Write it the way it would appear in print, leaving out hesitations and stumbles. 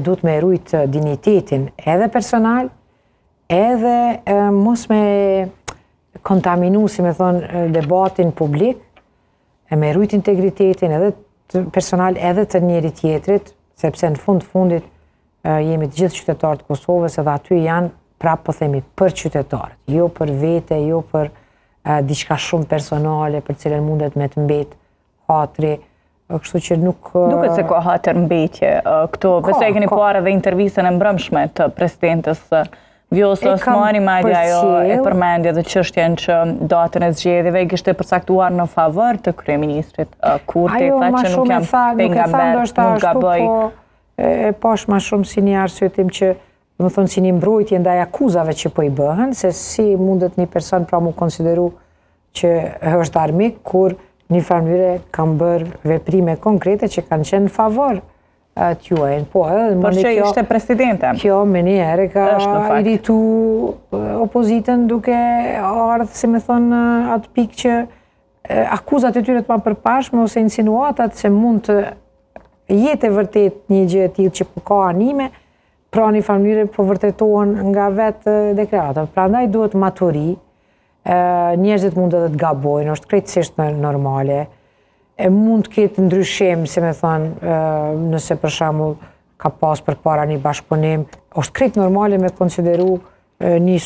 Duhet me rujt dignitetin edhe personal, edhe mos me kontaminu, si me thonë, debatin publik, e me rujt integritetin edhe personal edhe të njeri tjetrit, sepse në fundit jemi të gjithë qytetarët të Kosovës edhe aty janë prapë po themi për qytetarët, jo për vete, jo për diçka shumë personale për cilën mundet me të mbet hatri, kështu që nuk... Duket se ka hatër mbetje këto, përse e keni parë edhe intervjistën e mbrëmshme të presidentës Vjosa Osmani, madje ajo e përmendje dhe çështjen që datën e zgjedhjeve i kishte përcaktuar në favor të kryeministrit Kurti, tha që nuk jam pejgamber, nuk gaboj. E pash ma shumë si një arsyetim që, më thonë, si një mbrojtje ndaj akuzave që po i bëhen, se si mundet një person pra mu konsideru që është armik, kur një farmyre kam bërë veprime konkrete që kanë qenë në favor t'juajnë. Por që ishte presidente. Kjo me një herë ka iritu opozitën duke ardhë, si me thonë, atë pikë që akuzat e tyre të ma përpashme ose insinuatat se mund të jetë e vërtet një gjë e tillë që ka anime, pra një farë po vërtetohen nga vetë deklarata. Prandaj duhet maturi, njerëzit mund edhe të gabojnë, është krejtësisht normale, mund të ketë ndryshim, si me thonë, nëse për shembull ka pas përpara një bashkëpunim, është krejt normale me konsideru një